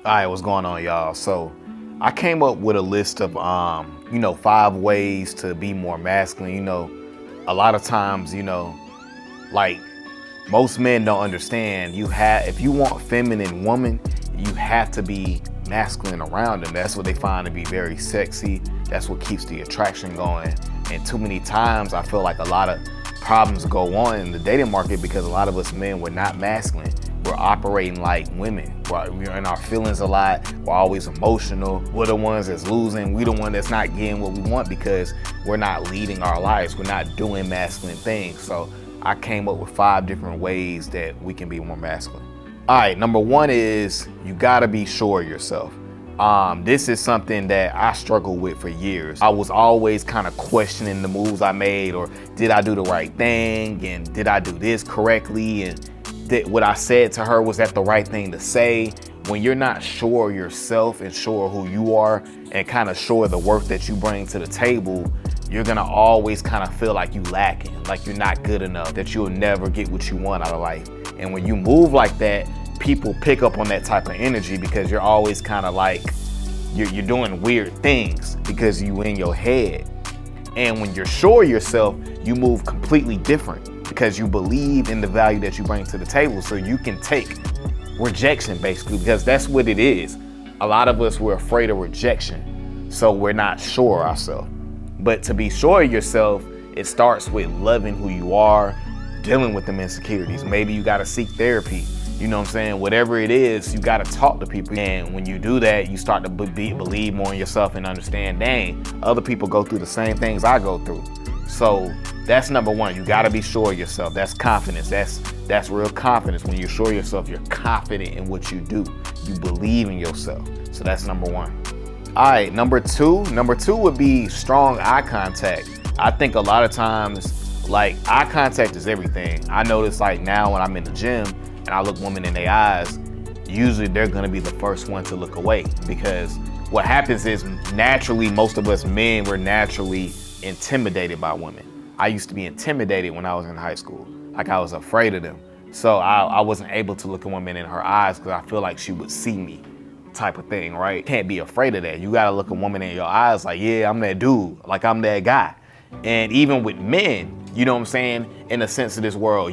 All right, what's going on, y'all? So I came up with a list of 5 ways to be more masculine. A lot of times, like most men don't understand, if you want feminine woman, you have to be masculine around them. That's what they find to be very sexy. That's what keeps the attraction going. And too many times I feel like a lot of problems go on in the dating market because a lot of us men, we're not masculine. We're operating like women. We're in our feelings a lot. We're always emotional. We're the ones that's losing. We're the one that's not getting what we want because we're not leading our lives. We're not doing masculine things. So I came up with 5 different ways that we can be more masculine. All right, number 1 is you gotta be sure of yourself. This is something that I struggled with for years. I was always kind of questioning the moves I made, or did I do the right thing? And did I do this correctly? And what I said to her, was that the right thing to say? When you're not sure of yourself and sure of who you are and kind of sure of the work that you bring to the table, you're gonna always kind of feel like you lacking, like you're not good enough, that you'll never get what you want out of life. And when you move like that, people pick up on that type of energy because you're always kind of like, you're doing weird things because you in your head. And when you're sure of yourself, you move completely different because you believe in the value that you bring to the table. So you can take rejection basically, because that's what it is. A lot of us, we're afraid of rejection, so we're not sure of ourselves. But to be sure of yourself, it starts with loving who you are, dealing with them insecurities. Maybe you gotta seek therapy. You know what I'm saying? Whatever it is, you gotta talk to people. And when you do that, you start to believe more in yourself and understand, dang, other people go through the same things I go through. So that's number 1. You gotta be sure of yourself. That's confidence. That's real confidence. When you're sure of yourself, you're confident in what you do. You believe in yourself. So that's number 1. All right, number 2 would be strong eye contact. I think a lot of times, like, eye contact is everything. I notice, like, now when I'm in the gym and I look women in their eyes, usually they're gonna be the first one to look away, because what happens is, naturally, most of us men, we're naturally intimidated by women. I used to be intimidated when I was in high school. Like, I was afraid of them. So I wasn't able to look a woman in her eyes because I feel like she would see me, type of thing, right? Can't be afraid of that. You gotta look a woman in your eyes like, yeah, I'm that dude, like I'm that guy. And even with men, you know what I'm saying? In the sense of this world,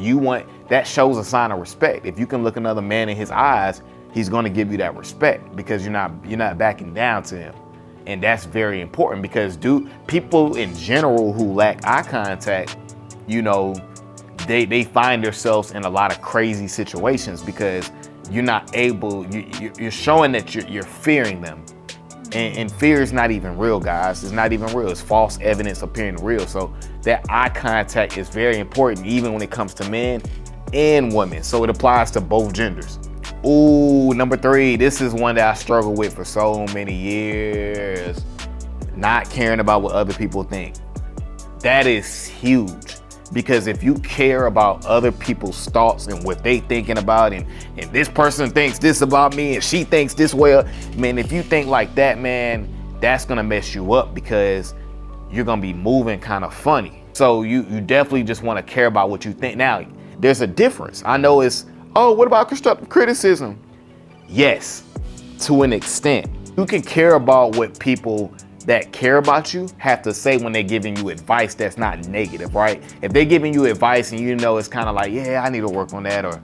that shows a sign of respect. If you can look another man in his eyes, he's gonna give you that respect because you're not backing down to him. And that's very important because people in general who lack eye contact, they find themselves in a lot of crazy situations because you're not able, you're showing that you're fearing them. And fear is not even real, guys. It's not even real. It's false evidence appearing real. So that eye contact is very important, even when it comes to men and women. So it applies to both genders. Ooh, number 3, this is one that I struggled with for so many years. Not caring about what other people think. That is huge. Because if you care about other people's thoughts and what they thinking about, and this person thinks this about me and she thinks this way, man, if you think like that, man, that's gonna mess you up because you're gonna be moving kind of funny. So you definitely just wanna care about what you think. Now, there's a difference. I know it's, oh, what about constructive criticism? Yes, to an extent. You can care about what people that care about you have to say when they're giving you advice that's not negative, right? If they're giving you advice and it's kind of like, yeah, I need to work on that, or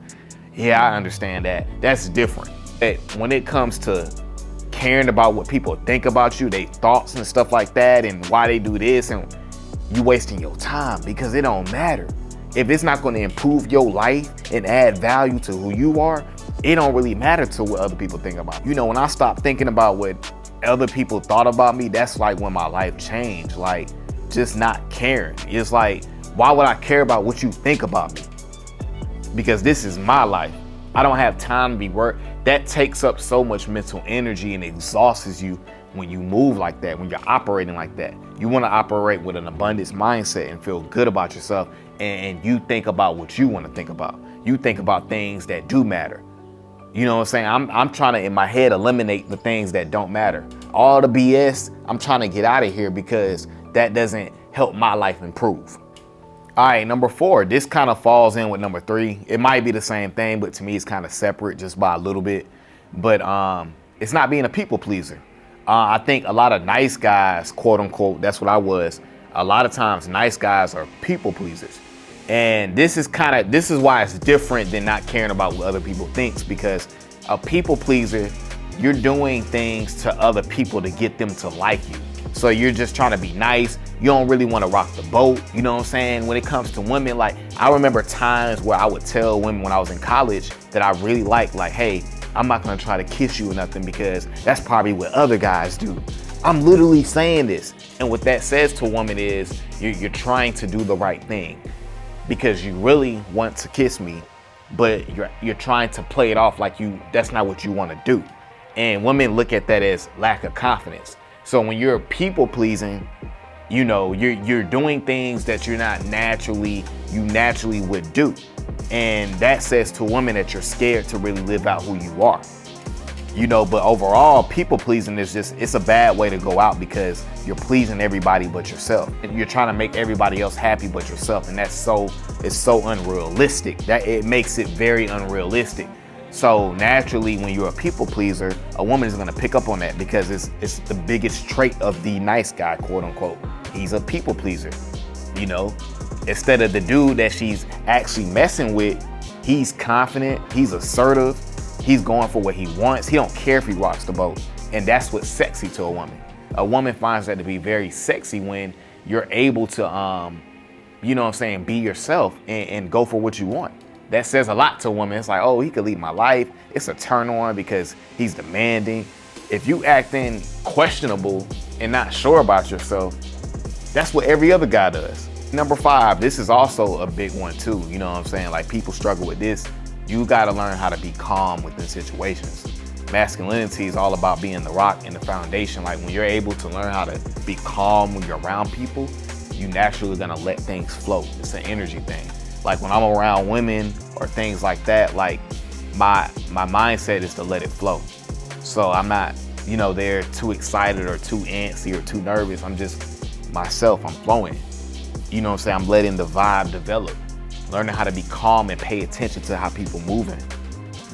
yeah, I understand that, that's different. But when it comes to caring about what people think about you, their thoughts and stuff like that, and why they do this, and you wasting your time because it don't matter. If it's not going to improve your life and add value to who you are, it don't really matter to what other people think about you. When I stopped thinking about what other people thought about me, that's like when my life changed. Like, just not caring. It's like, why would I care about what you think about me? Because this is my life. I don't have time to be worried. That takes up so much mental energy and exhausts you when you move like that, when you're operating like that. You want to operate with an abundance mindset and feel good about yourself, and you think about what you want to think about. You think about things that do matter. You know what I'm saying? I'm trying to, in my head, eliminate the things that don't matter. All the BS, I'm trying to get out of here because that doesn't help my life improve. All right, number 4, this kind of falls in with number 3. It might be the same thing, but to me it's kind of separate just by a little bit. But It's not being a people pleaser. I think a lot of nice guys, quote unquote, that's what I was. A lot of times nice guys are people pleasers. And this is why it's different than not caring about what other people think, because a people pleaser, you're doing things to other people to get them to like you. So you're just trying to be nice. You don't really want to rock the boat. You know what I'm saying? When it comes to women, like I remember times where I would tell women when I was in college that I really like, hey, I'm not gonna try to kiss you or nothing because that's probably what other guys do. I'm literally saying this. And what that says to a woman is you're trying to do the right thing because you really want to kiss me, but you're trying to play it off like that's not what you want to do. And women look at that as lack of confidence. So when you're people pleasing, you know, you're doing things that you naturally would do. And that says to a woman that you're scared to really live out who you are. You know, but overall, people pleasing is it's a bad way to go out because you're pleasing everybody but yourself. And you're trying to make everybody else happy but yourself. And it's so unrealistic. That it makes it very unrealistic. So naturally, when you're a people pleaser, a woman is gonna pick up on that because it's the biggest trait of the nice guy, quote unquote. He's a people pleaser, you know? Instead of the dude that she's actually messing with, he's confident, he's assertive, he's going for what he wants. He don't care if he rocks the boat. And that's what's sexy to a woman. A woman finds that to be very sexy when you're able to, you know what I'm saying, be yourself and go for what you want. That says a lot to a woman. It's like, oh, he could lead my life. It's a turn on because he's demanding. If you acting questionable and not sure about yourself, that's what every other guy does. Number 5, this is also a big one too. You know what I'm saying? Like people struggle with this. You gotta learn how to be calm within situations. Masculinity is all about being the rock and the foundation. Like when you're able to learn how to be calm when you're around people, you naturally gonna let things flow. It's an energy thing. Like when I'm around women or things like that, like my mindset is to let it flow. So I'm not, you know, there too excited or too antsy or too nervous. I'm just myself, I'm flowing. You know what I'm saying? I'm letting the vibe develop. Learning how to be calm and pay attention to how people moving.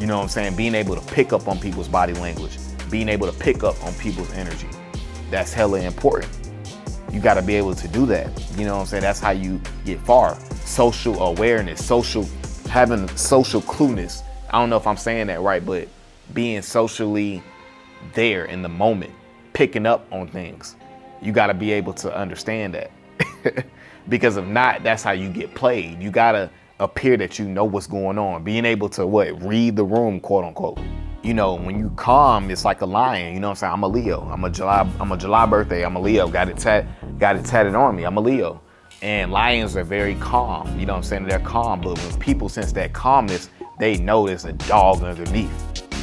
You know what I'm saying? Being able to pick up on people's body language. Being able to pick up on people's energy. That's hella important. You gotta be able to do that. You know what I'm saying? That's how you get far. Social awareness, having social clueness. I don't know if I'm saying that right, but being socially there in the moment, picking up on things. You gotta be able to understand that. Because if not, that's how you get played. You gotta appear that you know what's going on. Being able to read the room, quote unquote. You know, when you calm, it's like a lion. You know what I'm saying? I'm a Leo. I'm a July birthday. I'm a Leo. Got it tatted on me. I'm a Leo. And lions are very calm. You know what I'm saying? They're calm. But when people sense that calmness, they know there's a dog underneath.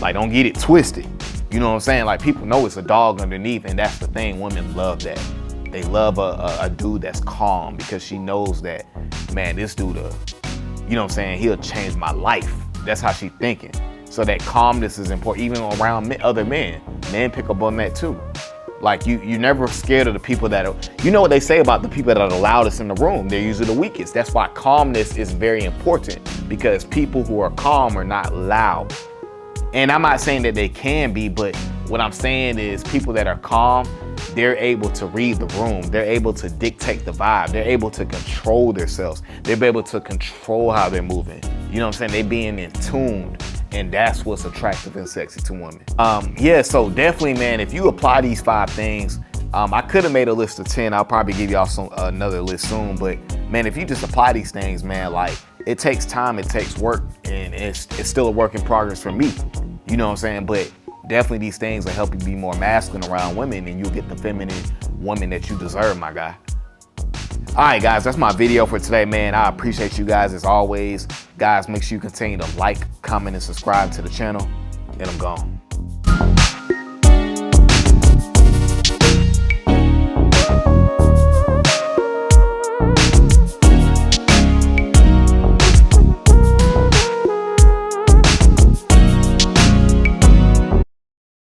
Like, don't get it twisted. You know what I'm saying? Like, people know it's a dog underneath, and that's the thing. Women love that. They love a dude that's calm because she knows that, man, this dude, you know what I'm saying, he'll change my life. That's how she's thinking. So that calmness is important, even around other men. Men pick up on that too. Like you're never scared of the people that are, you know what they say about the people that are the loudest in the room, they're usually the weakest. That's why calmness is very important, because people who are calm are not loud. And I'm not saying that they can be, but what I'm saying is people that are calm, they're able to read the room. They're able to dictate the vibe. They're able to control themselves. They're able to control how they're moving. You know what I'm saying? They being in tune. And that's what's attractive and sexy to women. Yeah, so definitely, man, if you apply these 5 things, I could have made a list of 10. I'll probably give y'all another list soon. But man, if you just apply these things, man, like it takes time, it takes work, and it's still a work in progress for me. You know what I'm saying? But definitely these things will help you be more masculine around women, and you'll get the feminine woman that you deserve, my guy. All right, guys, that's my video for today, man. I appreciate you guys as always. Guys, make sure you continue to like, comment, and subscribe to the channel, and I'm gone.